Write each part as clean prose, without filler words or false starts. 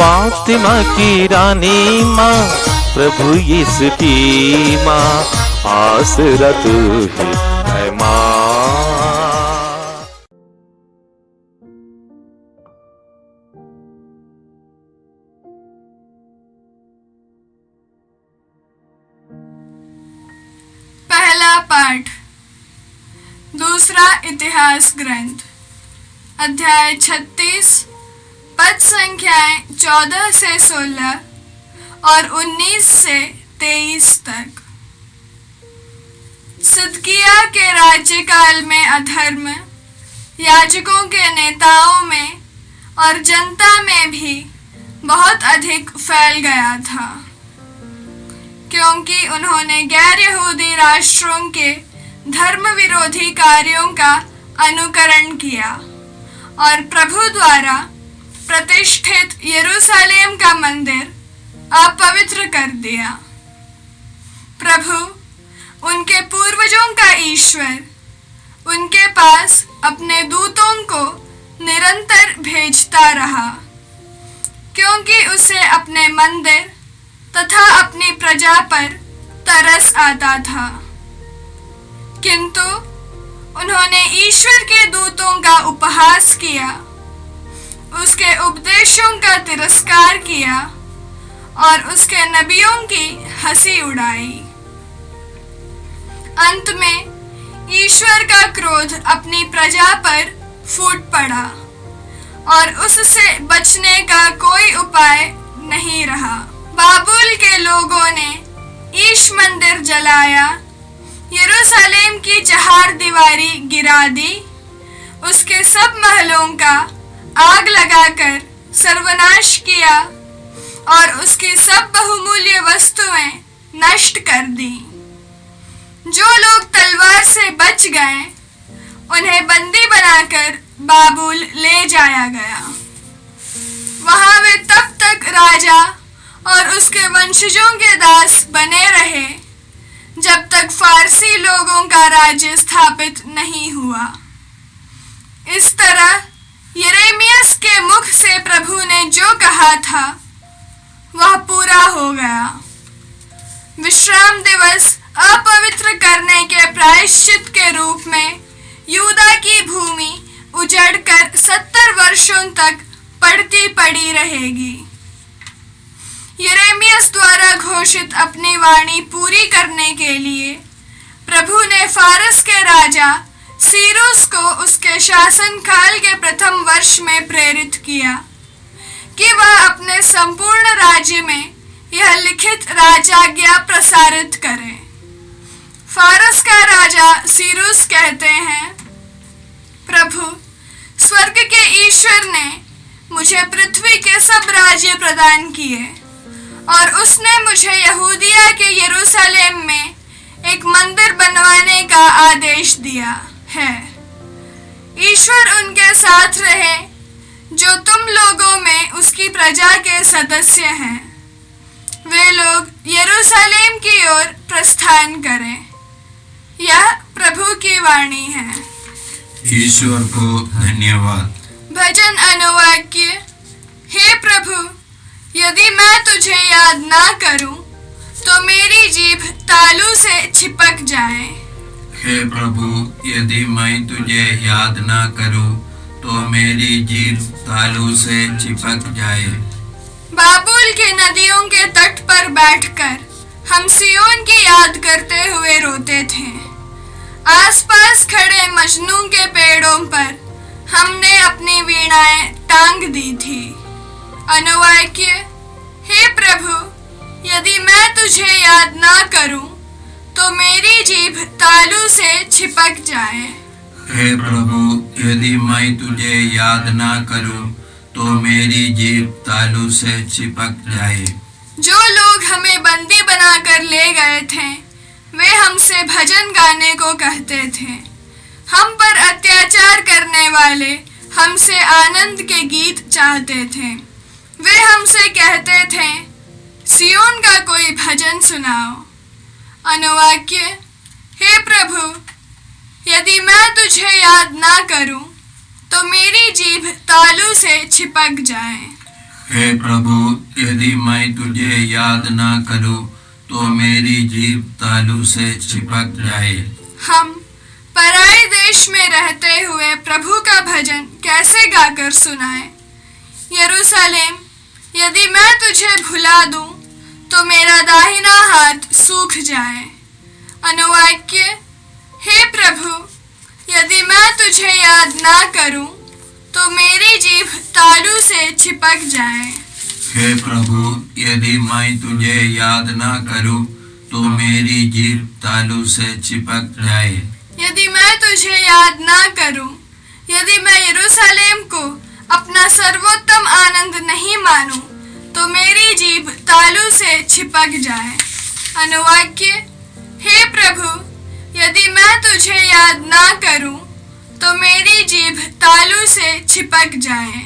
फातिमा की रानी माँ, प्रभु यीशु की माँ, आसरा तू ही है माँ। पहला पाठ। दूसरा इतिहास ग्रंथ, अध्याय 36, पद संख्याएं 14 से 16 और 19 से 23 तक। सिदकिय्याह के राज्यकाल में अधर्म याजकों के नेताओं में और जनता में भी बहुत अधिक फैल गया था, क्योंकि उन्होंने गैर यहूदी राष्ट्रों के धर्म विरोधी कार्यों का अनुकरण किया और प्रभु द्वारा प्रतिष्ठित यरूशलेम का मंदिर अपवित्र कर दिया। प्रभु, उनके पूर्वजों का ईश्वर, उनके पास अपने दूतों को निरंतर भेजता रहा, क्योंकि उसे अपने मंदिर तथा अपनी प्रजा पर तरस आता था। किंतु उन्होंने ईश्वर के दूतों का उपहास किया, उसके उपदेशों का तिरस्कार किया और उसके नबियों की हंसी उड़ाई। अंत में ईश्वर का क्रोध अपनी प्रजा पर फूट पड़ा और उससे बचने का कोई उपाय नहीं रहा। बाबुल के लोगों ने ईश मंदिर जलाया, यरूशलेम की चहार दीवारी गिरा दी, उसके सब महलों का आग लगाकर सर्वनाश किया और उसकी सब बहुमूल्य वस्तुएं नष्ट कर दी। जो लोग तलवार से बच गए, उन्हें बंदी बनाकर बाबुल ले जाया गया। वहां वे तब तक राजा और उसके वंशजों के दास बने रहे जब तक फारसी लोगों का राज्य स्थापित नहीं हुआ। इस तरह यिर्मयाह के मुख से प्रभु ने जो कहा था वह पूरा हो गया। विश्राम दिवस अपवित्र करने के प्रायश्चित के रूप में यूदा की भूमि उजड़कर 70 वर्षों तक पड़ती पड़ी रहेगी। यिर्मयाह द्वारा घोषित अपनी वाणी पूरी करने के लिए प्रभु ने फारस के राजा सीरूस को उसके शासन काल के प्रथम वर्ष में प्रेरित किया कि वह अपने संपूर्ण राज्य में यह लिखित राजाज्ञा प्रसारित करे। फारस का राजा सीरूस कहते हैं, प्रभु, स्वर्ग के ईश्वर ने मुझे पृथ्वी के सब राज्य प्रदान किए और उसने मुझे यहूदिया के यरूशलेम में एक मंदिर बनवाने का आदेश दिया है। ईश्वर उनके साथ रहे जो तुम लोगों में उसकी प्रजा के सदस्य हैं। वे लोग यरूशलेम की ओर प्रस्थान करें। यह प्रभु की वाणी है। ईश्वर को धन्यवाद। भजन अनुवाक्य। हे प्रभु, यदि मैं तुझे याद ना करूं तो मेरी जीभ तालू से चिपक जाए। हे प्रभु, यदि मैं तुझे याद ना करूं तो मेरी जीभ तालू से चिपक जाए। बाबुल के नदियों के तट पर बैठकर हम सियोन की याद करते हुए रोते थे। आसपास खड़े मजनू के पेड़ों पर हमने अपनी वीणाएं टांग दी थी। अनुवाक्य। हे प्रभु, यदि मैं तुझे याद ना करूं तो मेरी जीभ तालू से चिपक जाए। हे प्रभु, यदि मैं तुझे याद ना करूं तो मेरी जीभ तालू से चिपक जाए। जो लोग हमें बंदी बनाकर ले गए थे वे हमसे भजन गाने को कहते थे। हम पर अत्याचार करने वाले हमसे आनंद के गीत चाहते थे। वे हमसे कहते थे, सियोन का कोई भजन सुनाओ। अनुवाक्य। हे प्रभु, यदि मैं तुझे याद ना करूं तो मेरी जीभ तालू से चिपक जाए। हे प्रभु, यदि मैं तुझे याद ना करूं तो मेरी जीभ तालू से चिपक जाए। हम पराए देश में रहते हुए प्रभु का भजन कैसे गाकर सुनाए। यरूशलेम, यदि मैं तुझे भुला दूं तो मेरा दाहिना हाथ सूख जाए। अनुवाक्य, हे प्रभु, यदि मैं तुझे याद ना करूं तो मेरी जीभ तालू से चिपक जाए। हे प्रभु, यदि मैं तुझे याद ना करूं तो मेरी जीभ तालू से चिपक जाए। यदि मैं तुझे याद ना करूं, यदि मैं यरूशलेम को अपना सर्वोत्तम आनंद नहीं मानूं तो मेरी जीभ तालू से चिपक जाए। अनुवाक्य, हे प्रभु, यदि मैं तुझे याद ना करूं तो मेरी जीभ तालू से चिपक जाए।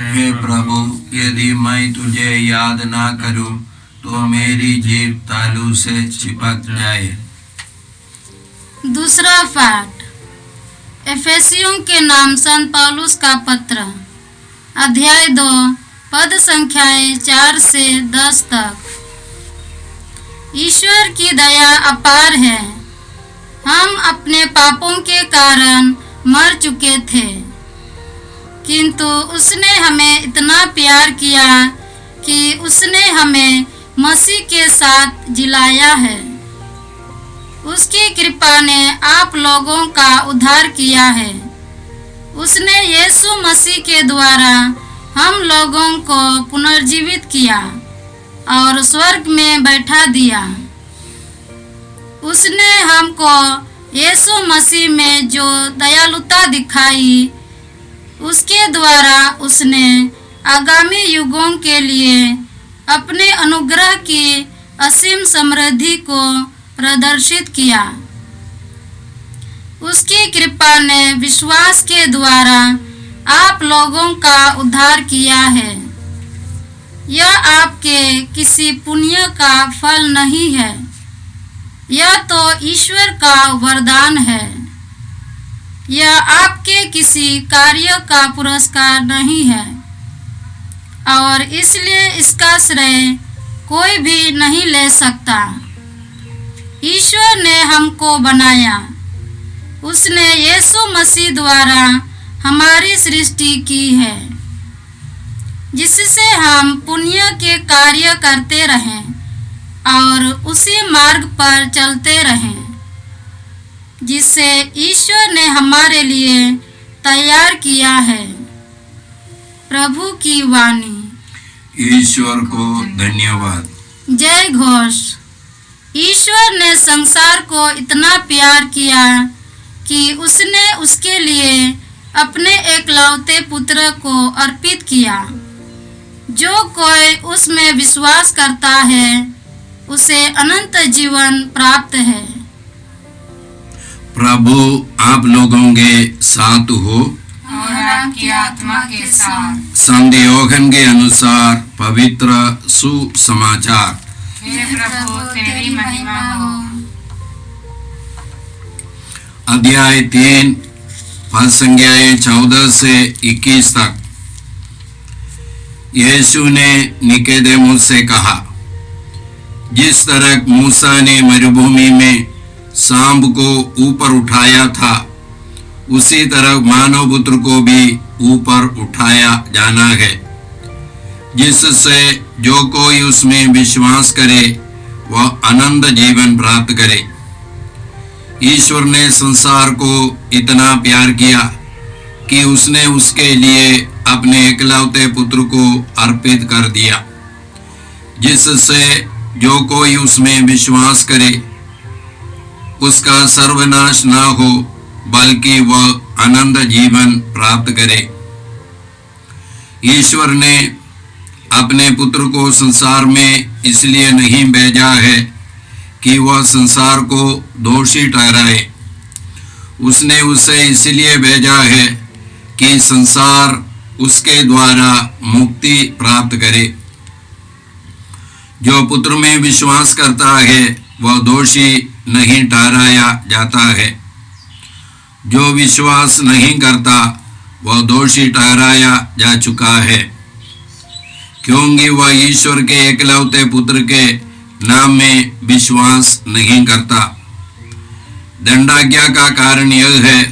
हे प्रभु, यदि मैं तुझे याद ना करूं तो मेरी जीभ तालू से चिपक जाए। दूसरा पाठ एफेसियों के नाम संत पौलुस का पत्र, अध्याय 2, पद संख्याएं 4 से 10 तक। ईश्वर की दया अपार है। हम अपने पापों के कारण मर चुके थे, किंतु उसने हमें इतना प्यार किया कि उसने हमें मसीह के साथ जिलाया है। उसकी कृपा ने आप लोगों का उद्धार किया है। उसने यीशु मसीह के द्वारा हम लोगों को पुनर्जीवित किया और स्वर्ग में बैठा दिया। उसने हमको यीशु मसीह में जो दयालुता दिखाई, उसके द्वारा उसने आगामी युगों के लिए अपने अनुग्रह की असीम समृद्धि को प्रदर्शित किया। उसकी कृपा ने विश्वास के द्वारा आप लोगों का उद्धार किया है। यह आपके किसी पुण्य का फल नहीं है, यह तो ईश्वर का वरदान है। यह आपके किसी कार्य का पुरस्कार नहीं है और इसलिए इसका श्रेय कोई भी नहीं ले सकता। ईश्वर ने हमको बनाया। उसने यीशु मसीह द्वारा हमारी सृष्टि की है, जिससे हम पुण्य के कार्य करते रहें और उसी मार्ग पर चलते रहें जिसे ईश्वर ने हमारे लिए तैयार किया है। प्रभु की वाणी। ईश्वर को धन्यवाद। जय घोष। ईश्वर ने संसार को इतना प्यार किया कि उसने उसके लिए अपने एकलौते पुत्र को अर्पित किया। जो कोई उसमें विश्वास करता है उसे अनंत जीवन प्राप्त है। प्रभु आप लोगों के साथ हो और आपकी आत्मा के साथ। संत योहन के अनुसार पवित्र सुसमाचार। हे प्रभु तेरी महिमा हो। अध्याय 3, पद संख्याएं 14 से 21 तक। यीशु ने निकोदेमुस से कहा, जिस तरह मूसा ने मरुभूमि में सांप को ऊपर उठाया था, उसी तरह मानव पुत्र को भी ऊपर उठाया जाना है, जिससे जो कोई उसमें विश्वास करे वह अनंत जीवन प्राप्त करे। ईश्वर ने संसार को इतना प्यार किया कि उसने उसके लिए अपने एकलौते पुत्र को अर्पित कर दिया, जिससे जो कोई उसमें विश्वास करे उसका सर्वनाश न हो, बल्कि वह अनंत जीवन प्राप्त करे। ईश्वर ने अपने पुत्र को संसार में इसलिए नहीं भेजा है कि वह संसार को दोषी ठहराए। उसने उसे इसलिए भेजा है कि संसार उसके द्वारा मुक्ति प्राप्त करे। जो पुत्र में विश्वास करता है वह दोषी नहीं ठहराया जाता है। जो विश्वास नहीं करता वह दोषी ठहराया जा चुका है, क्योंकि वह ईश्वर के एकलौते पुत्र के नाम में विश्वास नहीं करता। दंडाज्ञा का कारण यह है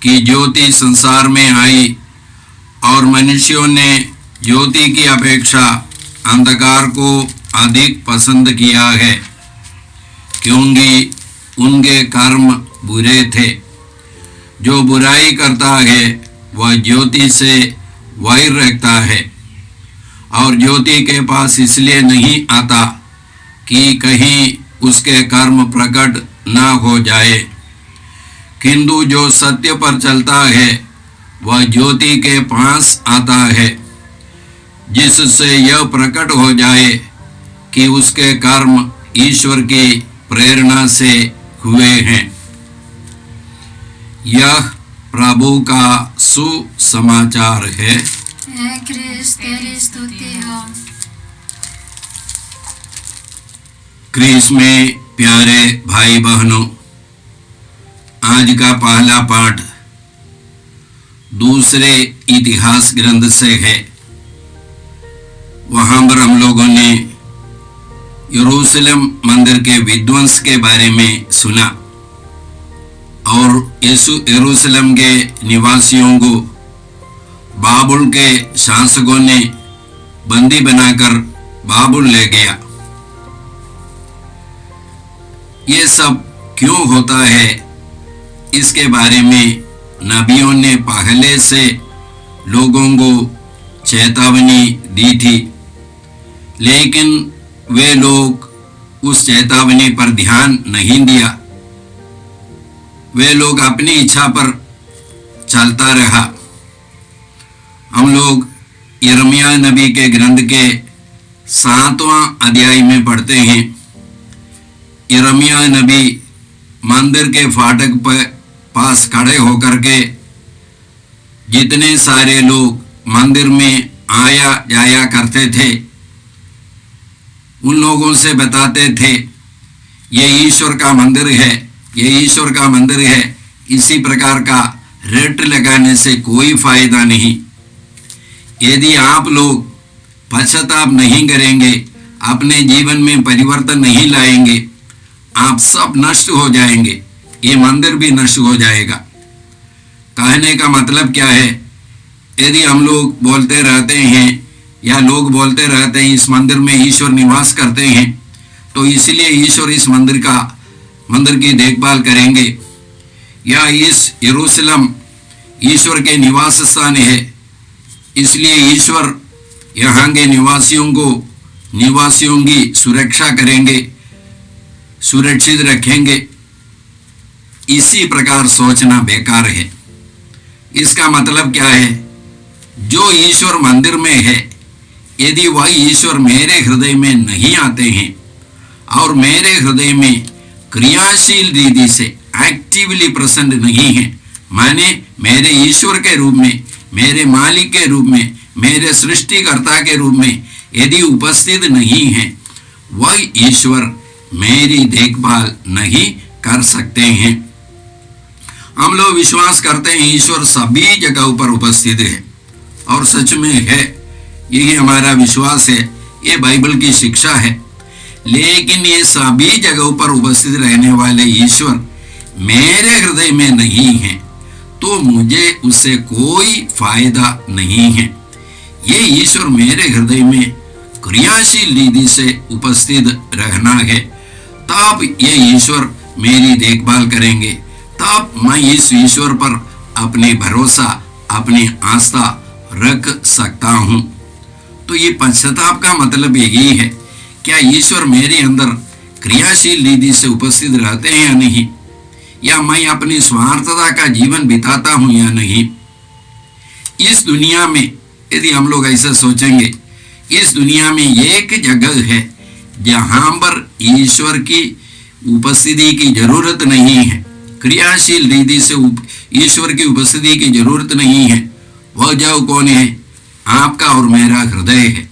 कि ज्योति संसार में आई और मनुष्यों ने ज्योति की अपेक्षा अंधकार को अधिक पसंद किया है, क्योंकि उनके कर्म बुरे थे। जो बुराई करता है वह ज्योति से वैर रखता है और ज्योति के पास इसलिए नहीं आता कि कहीं उसके कर्म प्रकट न हो जाए। किंतु जो सत्य पर चलता है वह ज्योति के पास आता है, जिससे यह प्रकट हो जाए कि उसके कर्म ईश्वर की प्रेरणा से हुए हैं। यह प्रभु का सुसमाचार है। हे क्रिस्त तेरी स्तुति हो। क्रिस्त में प्यारे भाई बहनों, आज का पहला पाठ दूसरे इतिहास ग्रंथ से है। वहां पर हम लोगों ने यरूशलेम मंदिर के विध्वंस के बारे में सुना और यरूशलेम के निवासियों को बाबुल के शासकों ने बंदी बनाकर बाबुल ले गया। ये सब क्यों होता है, इसके बारे में नबियों ने पहले से लोगों को चेतावनी दी थी, लेकिन वे लोग उस चेतावनी पर ध्यान नहीं दिया। वे लोग अपनी इच्छा पर चलता रहा। हम लोग यिर्मयाह नबी के ग्रंथ के 7वां अध्याय में पढ़ते हैं। यिर्मयाह नबी मंदिर के फाटक पर पास खड़े होकर के जितने सारे लोग मंदिर में आया जाया करते थे उन लोगों से बताते थे, ये ईश्वर का मंदिर है, ये ईश्वर का मंदिर है। इसी प्रकार का रेट लगाने से कोई फायदा नहीं। यदि आप लोग पश्चाताप नहीं करेंगे, अपने जीवन में परिवर्तन नहीं लाएंगे, आप सब नष्ट हो जाएंगे, ये मंदिर भी नष्ट हो जाएगा। कहने का मतलब क्या है, यदि हम लोग बोलते रहते हैं या लोग बोलते रहते हैं इस मंदिर में ईश्वर निवास करते हैं, तो इसलिए ईश्वर इस मंदिर की देखभाल करेंगे, या इस यरूशलेम ईश्वर के निवास स्थान है, इसलिए ईश्वर यहाँ के निवासियों की सुरक्षा करेंगे, सुरक्षित रखेंगे। इसी प्रकार सोचना बेकार है। इसका मतलब क्या है, जो ईश्वर मंदिर में है, यदि वह ईश्वर मेरे हृदय में नहीं आते हैं और मेरे हृदय में क्रियाशील रीति से एक्टिवली प्रेजेंट नहीं है, माने मेरे ईश्वर के रूप में, मेरे मालिक के रूप में, मेरे सृष्टिकर्ता के रूप में यदि उपस्थित नहीं है, वह ईश्वर मेरी देखभाल नहीं कर सकते हैं। हम लोग विश्वास करते हैं ईश्वर सभी जगहों पर उपस्थित है और सच में है, यही हमारा विश्वास है, ये बाइबल की शिक्षा है। लेकिन ये सभी जगहों पर उपस्थित रहने वाले ईश्वर मेरे हृदय में नहीं है, तो मुझे उससे कोई फायदा नहीं है। ये ईश्वर मेरे हृदय में क्रियाशील रीति से उपस्थित रहना है, तब ये ईश्वर मेरी देखभाल करेंगे, तब मैं इस ईश्वर पर अपनी भरोसा, अपनी आस्था रख सकता हूं। तो ये पश्चाताप का मतलब यही है, क्या ईश्वर मेरे अंदर क्रियाशील रीति से उपस्थित रहते हैं या नहीं, या मैं अपनी स्वार्थता का जीवन बिताता हूं या नहीं। इस दुनिया में यदि हम लोग ऐसा सोचेंगे, इस दुनिया में एक जगह है जहां पर ईश्वर की उपस्थिति की जरूरत नहीं है, क्रियाशील रीति से ईश्वर की उपस्थिति की जरूरत नहीं है। वह जगह कौन है? आपका और मेरा हृदय है।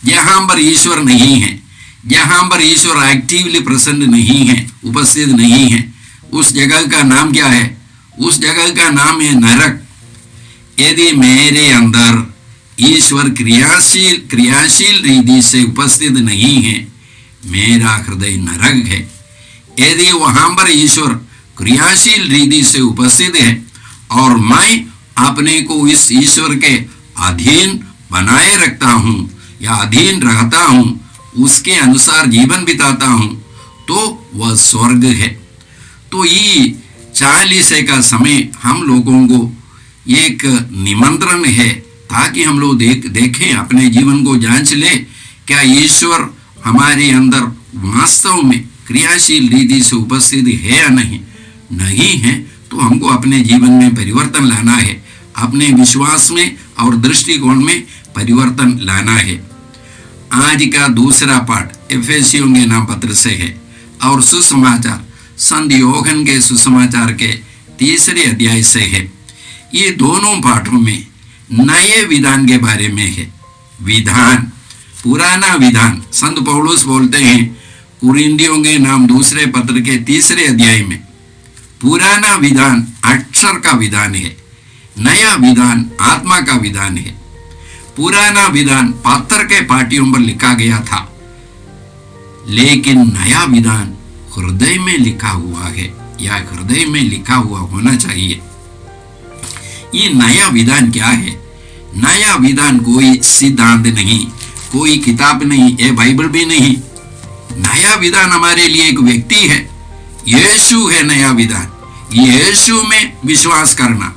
जहां पर ईश्वर नहीं है, जहां पर ईश्वर एक्टिवली प्रेजेंट नहीं है, उपस्थित नहीं है, उस जगह का नाम क्या है? उस जगह का नाम है नरक। यदि मेरे अंदर ईश्वर क्रियाशील रीति से उपस्थित नहीं है, मेरा हृदय नरक है। यदि वहां पर ईश्वर क्रियाशील रीति से उपस्थित है और मैं अपने को इस ईश्वर के अधीन बनाए रखता हूं या अधीन रहता हूं, उसके अनुसार जीवन बिताता हूं, तो वह स्वर्ग है। तो ये 40 का समय हम लोगों को एक निमंत्रण है, ताकि हम लोग देखें, अपने जीवन को जांच ले, क्या ईश्वर हमारे अंदर वास्तव में क्रियाशील रीति से उपस्थित है या नहीं है, तो हमको अपने जीवन में परिवर्तन लाना है, अपने विश्वास में और दृष्टिकोण में परिवर्तन लाना है। आज का दूसरा पाठ एफेसियों के नाम पत्र से है और सुसमाचार संत यूहन्ना के सुसमाचार के 3 अध्याय से है। ये दोनों पाठों में नए विधान के बारे में है। विधान, पुराना विधान, संत पौलुस बोलते हैं कुरिन्थियों के नाम 2 पत्र के 3 अध्याय में, पुराना विधान अक्षर का विधान है, नया विधान आत्मा का विधान है। पुराना विधान पत्थर के पाटियों पर लिखा गया था, लेकिन नया विधान हृदय में लिखा हुआ है, या हृदय में लिखा हुआ होना चाहिए। ये नया विधान क्या है? नया विधान कोई सिद्धांत नहीं, कोई किताब नहीं, ये बाइबल भी नहीं। नया विधान हमारे लिए एक व्यक्ति है, यीशु है नया विधान। यीशु में विश्वास करना,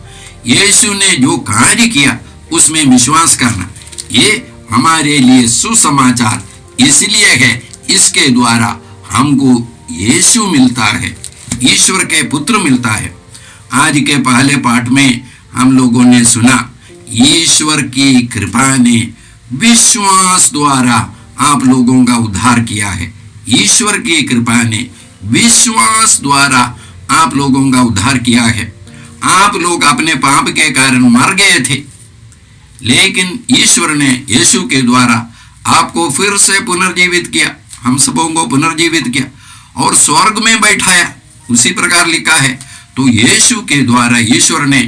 यीशु ने जो कार्य किया उसमें विश्वास करना, ये हमारे लिए सुसमाचार इसलिए है, इसके द्वारा हमको यीशु मिलता है, ईश्वर के पुत्र मिलता है। आज के पहले पाठ में हम लोगों ने सुना, ईश्वर की कृपा ने विश्वास द्वारा आप लोगों का उद्धार किया है। ईश्वर की कृपा ने विश्वास द्वारा आप लोगों का उद्धार किया है। आप लोग अपने पाप के कारण मर गए थे, लेकिन ईश्वर ने यीशु के द्वारा आपको फिर से पुनर्जीवित किया, हम सबों को पुनर्जीवित किया और स्वर्ग में बैठाया। उसी प्रकार लिखा है, तो यीशु के द्वारा ईश्वर ने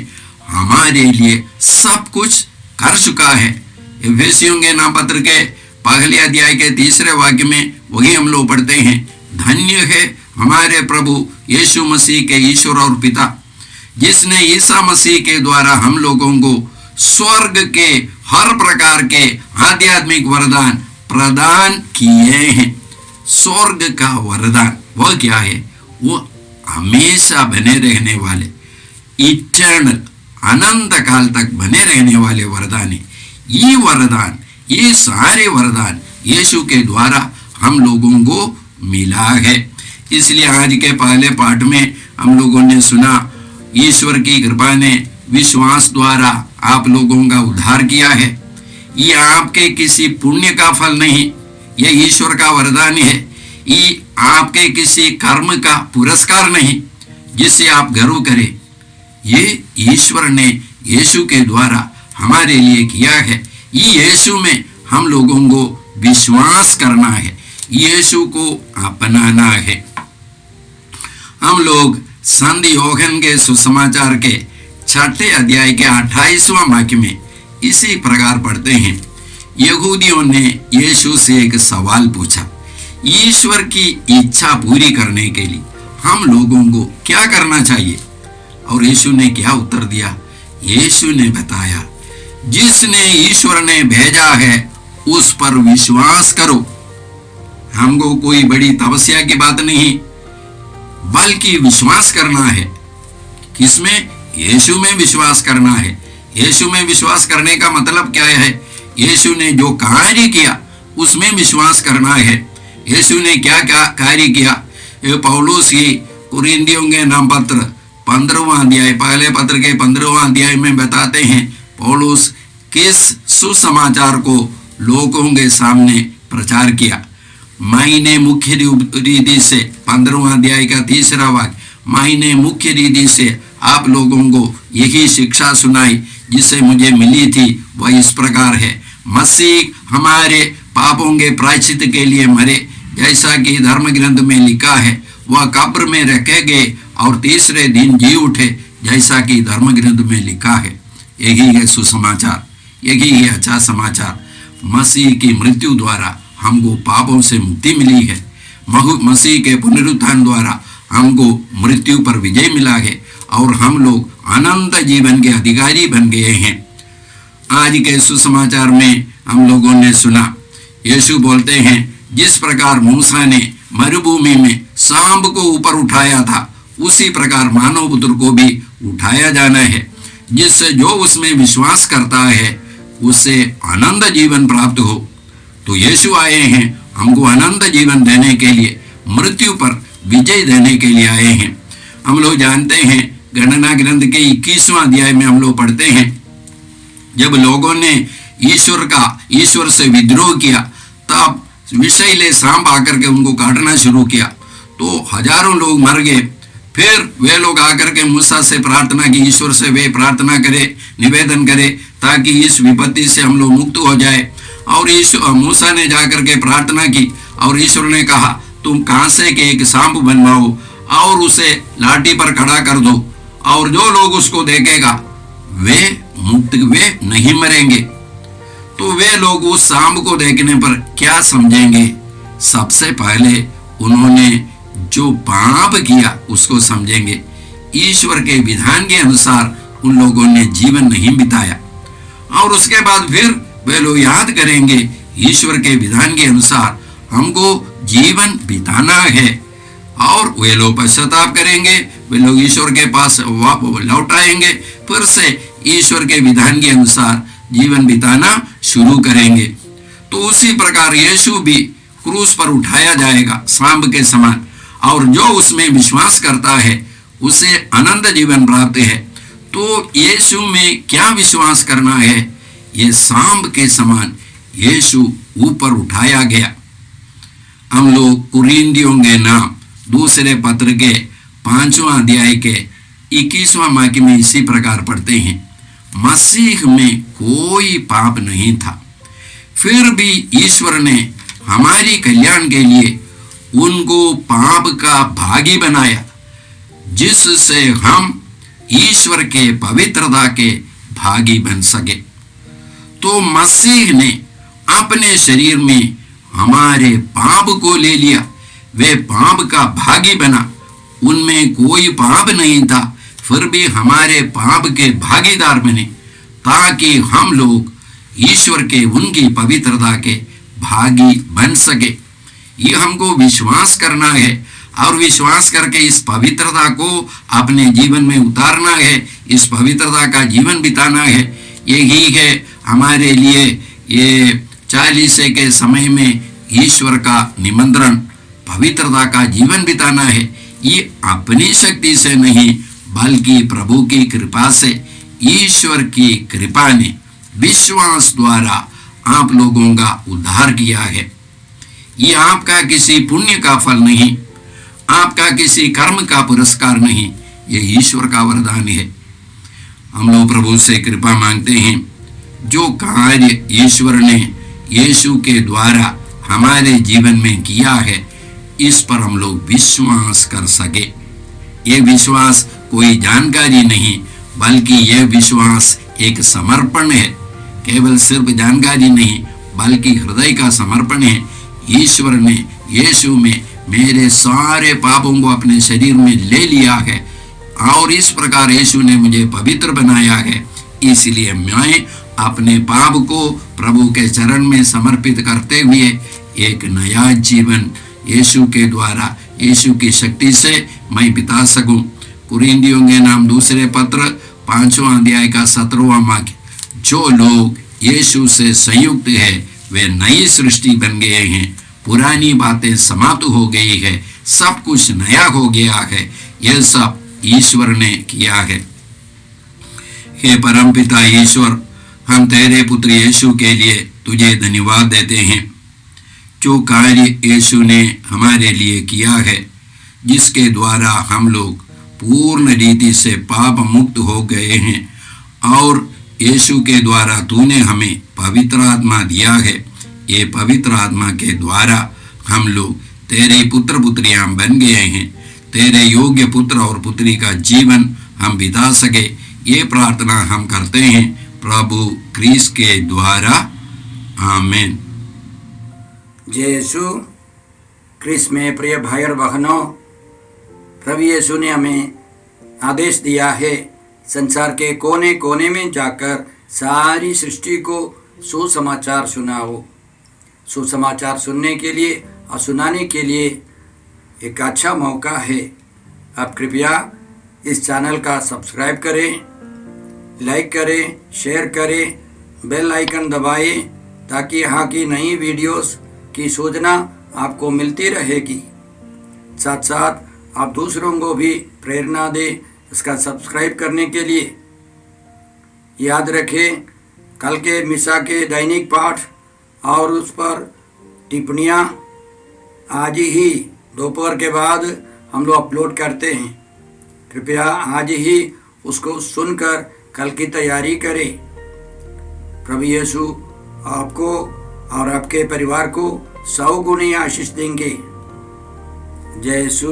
हमारे लिए सब कुछ कर चुका है। एफेसियों के नाम पत्र के 1 अध्याय के 3 वाक्य में वही हम लोग पढ़ते हैं, धन्य है हमारे प्रभु यीशु मसीह के ईश्वर और पिता, जिसने ईसा मसीह के द्वारा हम लोगों को स्वर्ग के हर प्रकार के आध्यात्मिक वरदान प्रदान किए हैं। स्वर्ग का वरदान वह क्या है? वो हमेशा बने रहने वाले, इटर्नल, अनंत काल तक बने रहने वाले वरदान है। ये वरदान, ये सारे वरदान यीशु के द्वारा हम लोगों को मिला है। इसलिए आज के पहले पाठ में हम लोगों ने सुना, ईश्वर की कृपा ने विश्वास द्वारा आप लोगों का उद्धार किया है। ये आपके किसी पुण्य का फल नहीं, ये ईश्वर का वरदान है। ये आपके किसी कर्म का पुरस्कार नहीं जिससे आप गर्व करें, ये ईश्वर ने यीशु के द्वारा हमारे लिए किया है। ये यीशु में हम लोगों को विश्वास करना है, यीशु को अपनाना है। हम लोग संत यूहन्ना के सुसमाचार के 6 अध्याय के 28वां वाक्य में इसी प्रकार पढ़ते हैं, यहूदियों ने यीशु से एक सवाल पूछा, ईश्वर की इच्छा पूरी करने के लिए हम लोगों को क्या करना चाहिए? और यीशु ने क्या उत्तर दिया? यीशु ने बताया, जिसने ईश्वर ने भेजा है उस पर विश्वास करो। हमको कोई बड़ी तपस्या की बात नहीं, बल्कि विश्वास करना है। किसमें? यीशु में विश्वास करना है। यीशु में विश्वास करने का मतलब क्या है? यीशु ने जो कार्य किया उसमें विश्वास करना है। यीशु ने क्या क्या कार्य किया? ये पौलुस ही कुरिन्थियों के नाम पत्र 15वां अध्याय, पहले पत्र के 15वां अध्याय में बताते हैं, पौलुस किस सुसमाचार को लोगों के सामने प्रचार किया। मैंने मुख्य रीति से 15वां अध्याय का 3 वाक्य, मैंने मुख्य रीति से आप लोगों को यही शिक्षा सुनाई जिससे मुझे मिली थी, वह इस प्रकार है, मसीह हमारे पापों के प्रायश्चित के लिए मरे, जैसा कि धर्म ग्रंथ में लिखा है। वह कब्र में रखे गए और तीसरे दिन जी उठे, जैसा कि धर्म ग्रंथ में लिखा है। यही है सुसमाचार। यही है अच्छा समाचार। मसीह की मृत्यु द्वारा हमको पापों से मुक्ति मिली है। मसीह के पुनरुत्थान द्वारा हमको मृत्यु पर विजय मिला है और हम लोग अनंत जीवन के अधिकारी बन गए हैं। आज के सुसमाचार में हम लोगों ने सुना, यीशु बोलते हैं, जिस प्रकार मूसा ने मरुभूमि में सांप को ऊपर उठाया था, उसी प्रकार मानव पुत्र को भी उठाया जाना है, जिससे जो उसमें विश्वास करता है उससे अनंत जीवन प्राप्त हो। तो यीशु आए हैं हमको अनंत जीवन देने के लिए, मृत्यु पर विजय देने के लिए आए हैं। हम लोग जानते हैं, गणना ग्रंथ के 21वां अध्याय में हम लोग पढ़ते हैं, जब लोगों ने ईश्वर से विद्रोह किया, तब विषैले सांप आकर के उनको काटना शुरू किया, तो हजारों लोग मर गए। फिर वे लोग आकर के मूसा से प्रार्थना की, ईश्वर से वे प्रार्थना करे, निवेदन करे, ताकि इस विपत्ति से हम लोग मुक्त हो जाए। और मूसा ने जाकर के प्रार्थना की और ईश्वर ने कहा, तुम कांसे के एक सांप बनवाओ और उसे लाठी पर खड़ा कर दो, और जो लोग उसको देखेगा वे नहीं मरेंगे। तो वे लोग उस सांप को देखने पर क्या समझेंगे? सबसे पहले उन्होंने जो पाप किया उसको समझेंगे। ईश्वर के विधान के अनुसार उन लोगों ने जीवन नहीं बिताया, और उसके बाद फिर वे लोग याद करेंगे, ईश्वर के विधान के अनुसार हमको जीवन बिताना है, और वे लोग पश्चाताप करेंगे, वे लोग ईश्वर के पास लौट आएंगे, फिर से ईश्वर के विधान के अनुसार जीवन बिताना शुरू करेंगे। तो उसी प्रकार यीशु भी क्रूस पर उठाया जाएगा सांप के समान, और जो उसमें विश्वास करता है उसे अनंत जीवन प्राप्त है। तो यीशु में क्या विश्वास करना है? ये सांप के समान यीशु ऊपर उठाया गया। हम लोग कुरिन्थियों के नाम दूसरे पत्र के 5वां अध्याय के 21वां वाक्य में इसी प्रकार पढ़ते हैं, मसीह में कोई पाप नहीं था, फिर भी ईश्वर ने हमारी कल्याण के लिए उनको पाप का भागी बनाया, जिससे हम ईश्वर के पवित्रता के भागी बन सके। तो मसीह ने अपने शरीर में हमारे पाप को ले लिया, वे पाप का भागी बना। उनमें कोई पाप नहीं था, फिर भी हमारे पाप के भागीदार बने, ताकि हम लोग ईश्वर के उनकी पवित्रता के भागी बन सके। ये हमको विश्वास करना है, और विश्वास करके इस पवित्रता को अपने जीवन में उतारना है, इस पवित्रता का जीवन बिताना है। यही है हमारे लिए ये 40 के समय में ईश्वर का निमंत्रण, पवित्रता का जीवन बिताना है। ये अपनी शक्ति से नहीं, बल्कि प्रभु की कृपा से, ईश्वर की कृपा ने विश्वास द्वारा आप लोगों का उद्धार किया है। ये आपका किसी पुण्य का फल नहीं, आपका किसी कर्म का पुरस्कार नहीं, ये ईश्वर का वरदान है। हम लोग प्रभु से कृपा मांगते हैं, जो कार्य ईश्वर ने यीशु के द्वारा हमारे जीवन में किया है, इस पर हम लोग विश्वास कर सके। ये विश्वास कोई जानकारी नहीं, बल्कि यह विश्वास एक समर्पण है। केवल सिर्फ जानकारी नहीं, बल्कि हृदय का समर्पण है। ईश्वर ने यीशु में मेरे सारे पापों को अपने शरीर में ले लिया है, और इस प्रकार यीशु ने मुझे पवित्र बनाया है। इसलिए मैं अपने पाप को प्रभु के चरण में समर्पित करते हुए एक नया जीवन यीशु के द्वारा, यीशु की शक्ति से मैं बिता सकूं। कुरिन्थियों के नाम दूसरे पत्र 5वां अध्याय का 17वां वाक्य, जो लोग यीशु से संयुक्त है वे नई सृष्टि बन गए हैं, पुरानी बातें समाप्त हो गई है, सब कुछ नया हो गया है। यह सब ईश्वर ने किया है। हे परमपिता ईश्वर, हम तेरे पुत्र यीशु के लिए तुझे धन्यवाद देते हैं, जो कार्य यीशु ने हमारे लिए किया है, जिसके द्वारा हम लोग पूर्ण रीति से पाप मुक्त हो गए हैं, और यीशु के द्वारा तूने हमें पवित्र आत्मा दिया है। ये पवित्र आत्मा के द्वारा हम लोग तेरे पुत्र पुत्रियां बन गए हैं। तेरे योग्य पुत्र और पुत्री का जीवन हम बिता सके, ये प्रार्थना हम करते हैं प्रभु क्रिस्त के द्वारा। आमीन। जय यीशु क्रिस्त में प्रिय भाई और बहनों, प्रभु यीशु ने हमें आदेश दिया है संसार के कोने कोने में जाकर सारी सृष्टि को सुसमाचार सुनाओ। सुसमाचार सुनने के लिए और सुनाने के लिए एक अच्छा मौका है। आप कृपया इस चैनल का सब्सक्राइब करें, लाइक करें, शेयर करें, बेल आइकन दबाएं ताकि यहाँ की नई वीडियोस की सूचना आपको मिलती रहेगी। साथ साथ आप दूसरों को भी प्रेरणा दें इसका सब्सक्राइब करने के लिए। याद रखें, कल के मिसा के दैनिक पाठ और उस पर टिप्पणियाँ आज ही दोपहर के बाद हम लोग अपलोड करते हैं। कृपया आज ही उसको सुनकर कल की तैयारी करें। प्रभु यीशु आपको और आपके परिवार को 100 गुनी आशीष देंगे। जय यीशु।